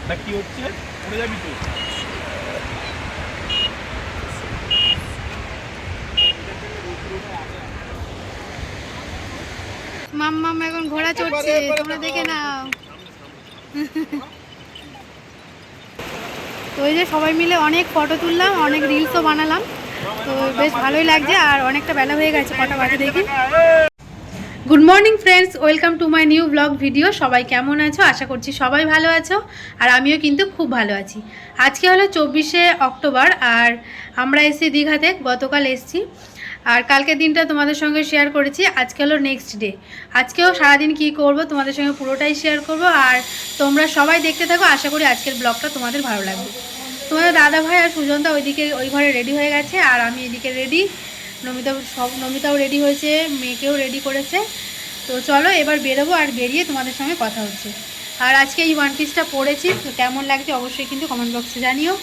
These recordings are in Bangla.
না কি হচ্ছে উড়ে যাবি তো। মাম্মাম এখন ঘোড়া চড়ছে, তোমরা দেখে নাও। তো ওই যে সবাই মিলে অনেক ফটো তুললাম, অনেক রিলসও বানালাম। তো বেশ ভালোই লাগছে। আর অনেকটা বেলা হয়ে গেছে, কটা বাজে দেখি। Good morning friends, welcome to my new blog video. সবাই কেমন আছো? আশা করছি সবাই ভালো আছো, আর আমিও কিন্তু খুব ভালো আছি। আজকে হলো 24শে অক্টোবর, আর আমরা এসেছি দীঘাতে। গতকাল এসেছি, আর কালকের দিনটা তোমাদের সঙ্গে শেয়ার করেছি। আজকে হলো নেক্সট ডে। আজকেও সারাদিন কি করব তোমাদের সঙ্গে পুরোটাই শেয়ার করব, আর তোমরা সবাই দেখতে থাকো। আশা করি আজকের ব্লগটা তোমাদের ভালো লাগবে। তোমাদের দাদা ভাই আর সুজনদা ওইদিকে ওই ঘরে রেডি হয়ে গেছে, আর আমি এদিকে রেডি। নমিতাও রেডি হয়েছে, মেয়েকেও রেডি করেছে। তো চলো এবার বেরোবো, আর বেরিয়ে তোমাদের সঙ্গে কথা হচ্ছে। আর আজকে এই ওয়ান পিসটা পরেছি, তো কেমন লাগছে অবশ্যই কিন্তু কমেন্ট বক্সে জানিও।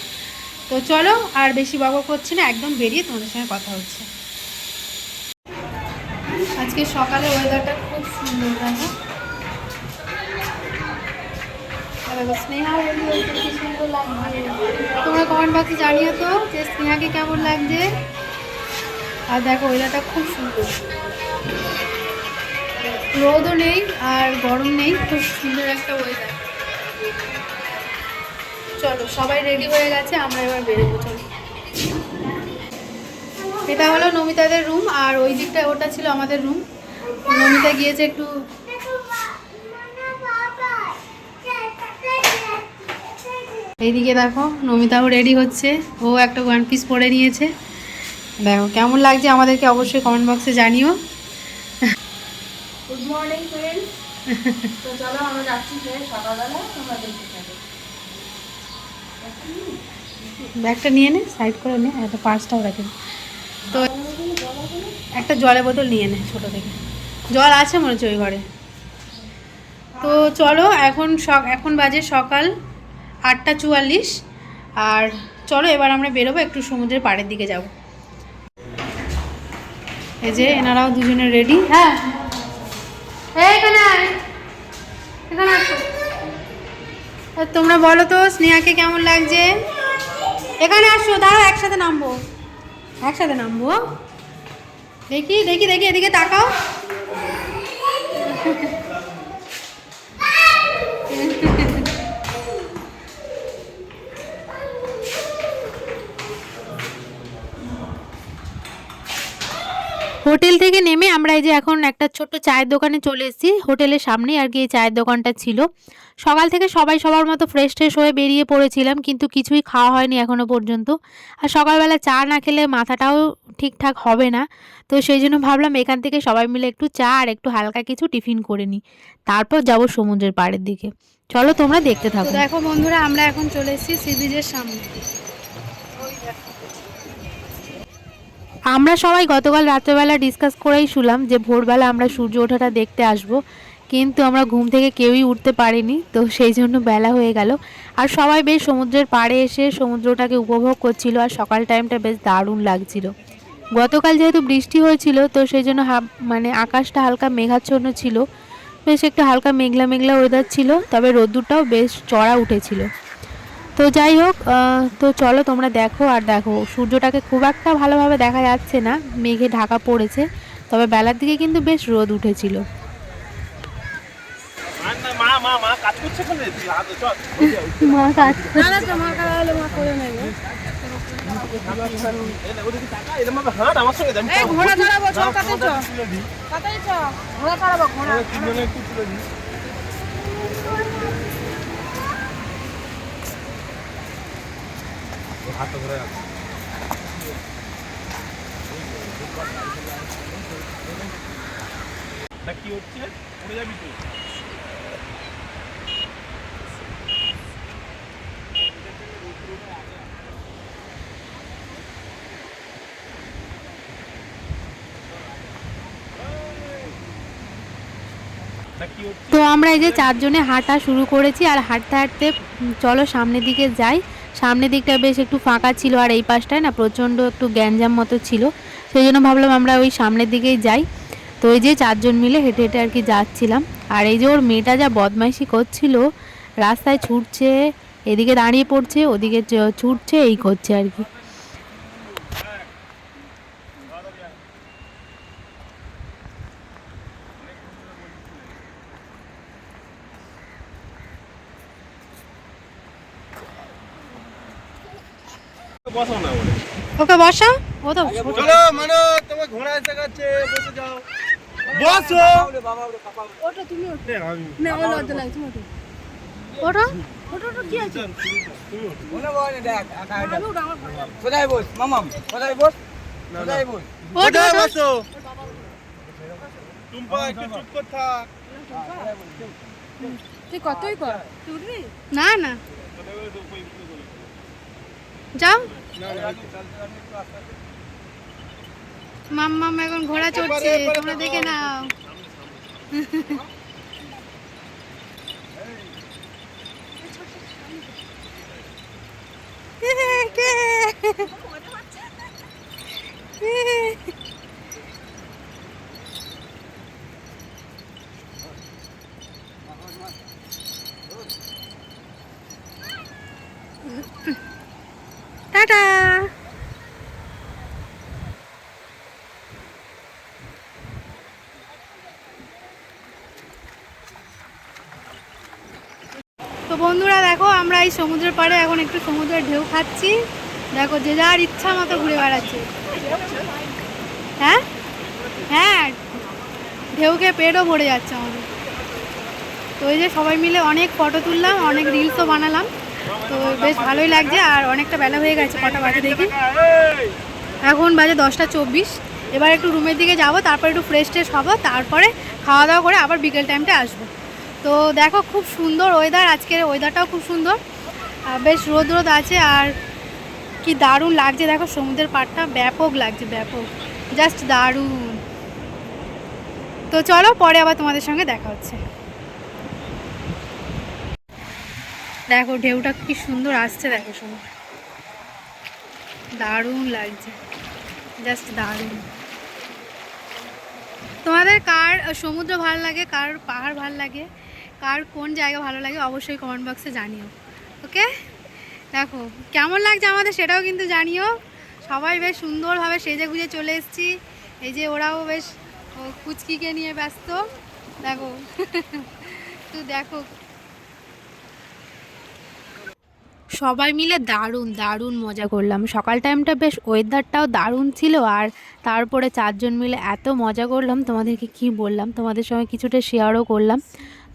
তো চলো আর বেশি বকবক করছি না, একদম বেরিয়ে তোমাদের সঙ্গে কথা হচ্ছে। আজকে সকালে ওয়েদারটা খুব সুন্দর, দেখো। স্নেহা রেডি হয়েছে, কি সুন্দর লাগছে। তোমরা কমেন্ট বক্সে জানিও তো যে স্নেহাকে কেমন লাগছে। আর দেখো ওয়েদারটা খুব সুন্দর, রোদও নেই আর গরম নেই, খুব সুন্দর একটা ওয়েদার। চলো সবাই রেডি হয়ে গেছে, আমরা এবার বেরোবো। চলো, এটা হলো নমিতাদের রুম, আর ওই দিকটা ওটা ছিল আমাদের রুম। নমিতা গিয়েছে একটু, এইদিকে দেখো নমিতাও রেডি হচ্ছে, ও একটা ওয়ান পিস পরে নিয়েছে। দেখো কেমন লাগছে আমাদেরকে অবশ্যই কমেন্ট বক্সে জানিও। Good morning friends. তো চলো আমরা যাচ্ছি সকালবেলা, তোমরা দেখতে থাকো। ব্যাগটা নিয়ে নে, সাইড করে নে, একটা পার্সটাও রাখে। তো একটা জলের বোতল নিয়ে নে, ছোটো থেকে। জল আছে মনে হচ্ছে ওই ঘরে। তো চলো এখন বাজে সকাল 8টা 44। আর চলো এবার আমরা বেরোবো, একটু সমুদ্রের পাড়ের দিকে যাব। এই যে এনারাও দুজনে রেডি। হ্যাঁ এখানে এখানে আসো। তোমরা বলো তো স্নেহাকে কেমন লাগছে? এখানে আসো, দাঁড়াও, একসাথে নামবো, একসাথে নামবো। দেখি দেখি দেখি, এদিকে তাকাও। হোটেল থেকে নেমে আমরা এই যে এখন একটা ছোট্ট চায়ের দোকানে চলে এসেছি। হোটেলের সামনেই আর কি এই চায়ের দোকানটা ছিল। সকাল থেকে সবাই সবার মতো ফ্রেশ হয়ে বেরিয়ে পড়েছিলাম, কিন্তু কিছুই খাওয়া হয়নি এখনও পর্যন্ত। আর সকালবেলা চা না খেলে মাথাটাও ঠিকঠাক হবে না। তো সেই জন্য ভাবলাম এখান থেকে সবাই মিলে একটু চা আর একটু হালকা কিছু টিফিন করে নিই, তারপর যাব সমুদ্রের পাড়ের দিকে। চলো তোমরা দেখতে থাকো। দেখো বন্ধুরা, আমরা এখন চলে এসেছি সি বিচের সামনে। আমরা সবাই গতকাল রাত্রেবেলা ডিসকাস করেই শুলাম যে ভোরবেলা আমরা সূর্য ওঠাটা দেখতে আসব, কিন্তু আমরা ঘুম থেকে কেউই উঠতে পারিনি। তো সেই জন্য বেলা হয়ে গেল। আর সবাই বেশ সমুদ্রের পাড়ে এসে সমুদ্রটাকে উপভোগ করছিল, আর সকাল টাইমটা বেশ দারুণ লাগছিল। গতকাল যেহেতু বৃষ্টি হয়েছিল, তো সেই জন্য মানে আকাশটা হালকা মেঘাচ্ছন্ন ছিল, বেশ একটু হালকা মেঘলা মেঘলা ওয়েদার ছিল, তবে রোদ্দুরটাও বেশ চড়া উঠেছিল। তো যাই হোক, তো চলো তোমরা দেখো। আর দেখো সূর্যটাকে খুব একটা ভালোভাবে দেখা যাচ্ছে না, মেঘে ঢাকা পড়েছে, তবে বেলার দিকে কিন্তু বেশ রোদ উঠেছিল। মা কাজ করে নেবে। ঘোড়া চড়াবো, ঘোড়া চড়াবো, ঘোড়া। হাত ধরে আছে না কি হচ্ছে উড়ে যাবি তো। তো আমরা এই যে চারজনে হাঁটা শুরু করেছি, আর হাঁটতে হাঁটতে চলো সামনের দিকে যাই। সামনের দিকটা বেশ একটু ফাঁকা ছিল, আর এই পাশটায় না প্রচণ্ড একটু গ্যাঞ্জাম মতো ছিল, সেই জন্য ভাবলাম আমরা ওই সামনের দিকেই যাই। তো এই যে চারজন মিলে হেঁটে হেঁটে আর কি যাচ্ছিলাম। আর এই যে ওর মেয়েটা যা বদমাইশি করছিল, রাস্তায় ছুটছে, এদিকে দাঁড়িয়ে পড়ছে, ওদিকে ছুটছে, এই করছে আর কি। বসাও না বলে। ওকে বসা, ও তো চলো মানো, তোমার ঘোড়া এসে গেছে, বসে যাও। বসো। ওটা তুমি ওঠো। এ, আমি না আমার লজ্জা লাগছে তুমি ওঠো। ওঠো ওঠো কি আছে? তুমি ওঠো। আমি ওঠো, আমার ভয় লাগে। কোথায় বস মামাম কোথায় বস না, কোথায় বস কোথায় বসো? টুম্পা একটু চুপ কর থাক। তুই কতই কর, তুই উঠবি? না না যাও। মাম্মাম এখন ঘোড়া চড়ছে, তোমরা দেখে নাও। টাটা। তো বন্ধুরা দেখো, আমরা এই সমুদ্রের পাড়ে এখন একটু সমুদ্রের ঢেউ খাচ্ছি। দেখো যে যার ইচ্ছা মতো ঘুরে বেড়াচ্ছে। হ্যাঁ হ্যাঁ, ঢেউকে পেটও ভরে যাচ্ছে আমাদের। তো এই যে সবাই মিলে অনেক ফটো তুললাম, অনেক রিলসও বানালাম। তো বেশ ভালোই লাগছে, আর অনেকটা বেলা হয়ে গেছে, কটা বাজে দেখি, এখন বাজে 10:24। এবার একটু রুমের দিকে যাব, তারপর একটু ফ্রেশ ট্রেশ হবো, তারপরে খাওয়া দাওয়া করে আবার বিকেল টাইমটা আসবো। তো দেখো খুব সুন্দর ওয়েদার, আজকের ওয়েদারটাও খুব সুন্দর, বেশ রোদ রোদ আছে, আর কি দারুণ লাগছে দেখো সমুদ্রের পাড়টা, ব্যাপক লাগছে, ব্যাপক, জাস্ট দারুণ। তো চলো পরে আবার তোমাদের সঙ্গে দেখা হচ্ছে। দেখো ঢেউটা কি সুন্দর আসছে, দেখো সমুদ্র, দারুণ লাগছে, জাস্ট দারুণ। তোমাদের কার সমুদ্র ভালো লাগে, কার পাহাড় ভালো লাগে, কার কোন জায়গা ভালো লাগে, অবশ্যই কমেন্ট বক্সে জানিও। ওকে, দেখো কেমন লাগছে আমাদের সেটাও কিন্তু জানিও। সবাই বেশ সুন্দরভাবে সেজে গুজে চলে এসেছি। এই যে ওরাও বেশ কুচকিকে নিয়ে ব্যস্ত, দেখো। তো দেখো সবাই মিলে দারুণ দারুণ মজা করলাম। সকাল টাইমটা বেশ ওয়েদারটাও দারুণ ছিল, আর তারপরে 4 জন মিলে এত মজা করলাম, তোমাদেরকে কি বললাম, তোমাদের সঙ্গে কিছুটা শেয়ারও করলাম।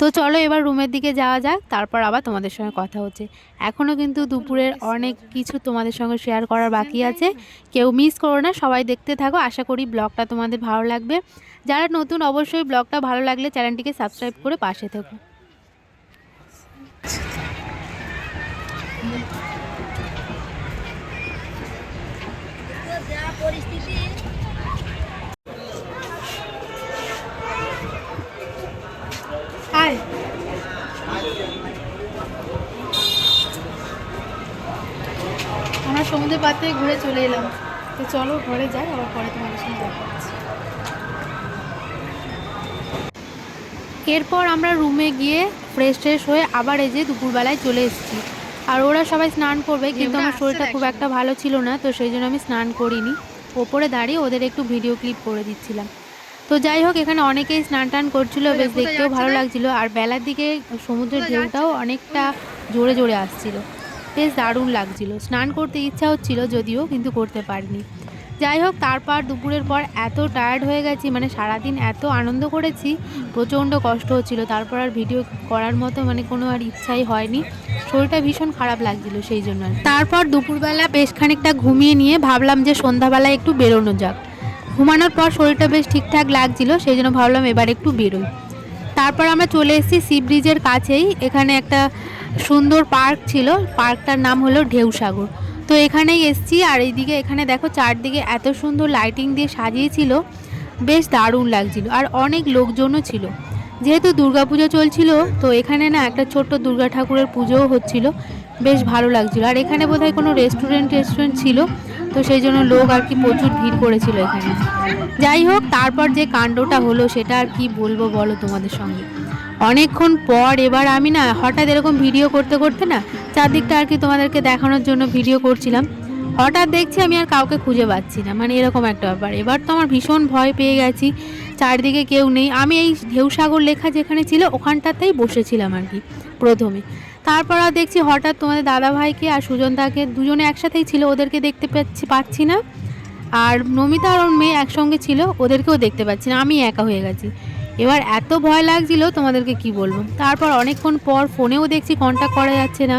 তো চলো এবার রুমের দিকে যাওয়া যাক, তারপর আবার তোমাদের সঙ্গে কথা হচ্ছে। এখনও কিন্তু দুপুরের অনেক কিছু তোমাদের সঙ্গে শেয়ার করার বাকি আছে, কেউ মিস করো না, সবাই দেখতে থাকো। আশা করি ব্লগটা তোমাদের ভালো লাগবে। যারা নতুন অবশ্যই ব্লগটা ভালো লাগলে চ্যানেলটিকে সাবস্ক্রাইব করে পাশে থেকো। হাই, আমরা সমুদ্রের পাড় থেকে ঘুরে চলে এলাম। তো চলো ঘরে যাই, আবার পরে তোমাদের সঙ্গে দেখা হচ্ছে। এরপর আমরা রুমে গিয়ে ফ্রেশ ট্রেশ হয়ে আবার এই যে দুপুরবেলায় চলে এসেছি। আর ওরা সবাই স্নান করবে, কিন্তু আমার শরীরটা খুব একটা ভালো ছিল না, তো সেই জন্য আমি স্নান করিনি। ওপরে দাঁড়িয়ে ওদের একটু ভিডিও ক্লিপ করে দিচ্ছিলাম। তো যাই হোক, এখানে অনেকেই স্নান টান করছিলো, বেশ দেখতেও ভালো লাগছিলো। আর বেলার দিকে সমুদ্রের ঢেউটাও অনেকটা জোরে জোরে আসছিল, বেশ দারুণ লাগছিল। স্নান করতে ইচ্ছা হচ্ছিল যদিও, কিন্তু করতে পারিনি। যাই হোক, তারপর দুপুরের পর এত টায়ার্ড হয়ে গেছি, মানে সারাদিন এত আনন্দ করেছি, প্রচণ্ড কষ্ট হচ্ছিল। তারপর আর ভিডিও করার মতো মানে কোনো আর ইচ্ছাই হয়নি, শরীরটা ভীষণ খারাপ লাগছিল সেই জন্য। তারপর দুপুরবেলা বেশ খানিকটা ঘুমিয়ে নিয়ে ভাবলাম যে সন্ধ্যাবেলায় একটু বেরোনো যাক। ঘুমানোর পর শরীরটা বেশ ঠিকঠাক লাগছিল, সেই জন্য ভাবলাম এবার একটু বেরোই। তারপর আমরা চলে এসেছি সি ব্রিজের কাছেই, এখানে একটা সুন্দর পার্ক ছিল, পার্কটার নাম হলো ঢেউসাগর। তো এখানেই এসেছি, আর এইদিকে এখানে দেখো চারদিকে এত সুন্দর লাইটিং দিয়ে সাজিয়েছিল, বেশ দারুণ লাগছিল, আর অনেক লোকজনও ছিল। যেহেতু দুর্গাপুজো চলছিল, তো এখানে না একটা ছোট্ট দুর্গা ঠাকুরের পুজোও হচ্ছিল, বেশ ভালো লাগছিল। আর এখানে বোধহয় কোনো রেস্টুরেন্ট ছিল, তো সেই জন্য লোক আর কি প্রচুর ভিড় করেছিল এখানে। যাই হোক, তারপর যে কাণ্ডটা হলো সেটা আর কি বলবো বলো তোমাদের সঙ্গে। অনেকক্ষণ পর এবার আমি না হঠাৎ এরকম ভিডিও করতে করতে না চারদিকটা আর কি তোমাদেরকে দেখানোর জন্য ভিডিও করছিলাম। হঠাৎ দেখছি আমি আর কাউকে খুঁজে পাচ্ছি না, মানে এরকম একটা ব্যাপার। এবার তো আমার ভীষণ ভয় পেয়ে গেছি, চারদিকে কেউ নেই। আমি এই ঢেউসাগর লেখা যেখানে ছিল ওখানটাতেই বসেছিলাম আর কি প্রথমে। তারপর আর দেখছি হঠাৎ তোমাদের দাদাভাইকে আর সুজনদাকে দুজনে একসাথেই ছিল, ওদেরকে দেখতে পাচ্ছি না। আর নমিতা আর ওর মেয়ে একসঙ্গে ছিল, ওদেরকেও দেখতে পাচ্ছি না, আমি একা হয়ে গেছি। এবার এত ভয় লাগছিল তোমাদেরকে কি বলবো। তারপর অনেকক্ষণ পর ফোনেও দেখছি কন্ট্যাক্ট করা যাচ্ছে না,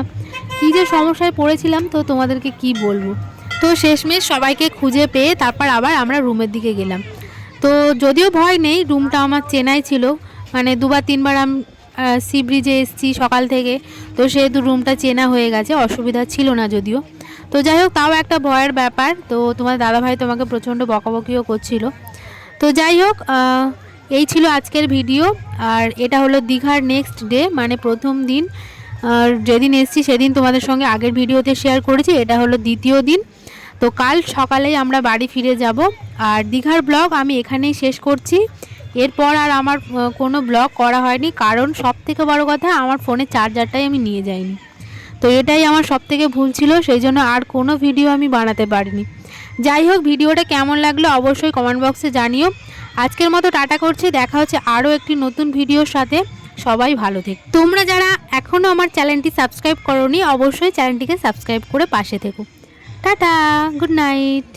কী যে সমস্যায় পড়েছিলাম তো তোমাদেরকে কি বলবো। তো শেষমেশ সবাইকে খুঁজে পেয়ে তারপর আবার আমরা রুমের দিকে গেলাম। তো যদিও ভয় নেই, রুমটা আমার চেনাই ছিল, মানে দুবার তিনবার আমি সি ব্রিজে এসেছি সকাল থেকে, তো সেহেতু রুমটা চেনা হয়ে গেছে, অসুবিধা ছিল না যদিও। তো যাই হোক, তাও একটা ভয়ের ব্যাপার। তো তোমার দাদাভাই তোমাকে প্রচণ্ড বকাবকিও করছিল। তো যাই হোক, এই ছিল আজকের ভিডিও। আর এটা হলো দীঘার নেক্সট ডে, মানে প্রথম দিন। আর যেদিন এসেছি সেদিন তোমাদের সঙ্গে আগের ভিডিওতে শেয়ার করেছি, এটা হলো দ্বিতীয় দিন। তো কাল সকালেই আমরা বাড়ি ফিরে যাব। আর দীঘার ব্লগ আমি এখানেই শেষ করছি। এরপর আর আমার কোনো ব্লগ করা হয়নি, কারণ সবথেকে বড় কথা আমার ফোনের চার্জারটাই আমি নিয়ে যাইনি। তো এটাই আমার সবথেকে ভুল ছিল, সেই জন্য আর কোনো ভিডিও আমি বানাতে পারিনি। যাই হোক, ভিডিওটা কেমন লাগলো অবশ্যই কমেন্ট বক্সে জানিও। আজকের মতো টাটা করছি, দেখা হচ্ছে আরও একটি নতুন ভিডিওর সাথে। সবাই ভালো থেকো। তোমরা যারা এখনও আমার চ্যানেলটি সাবস্ক্রাইব করোনি অবশ্যই চ্যানেলটিকে সাবস্ক্রাইব করে পাশে থেকো। Tata, good night.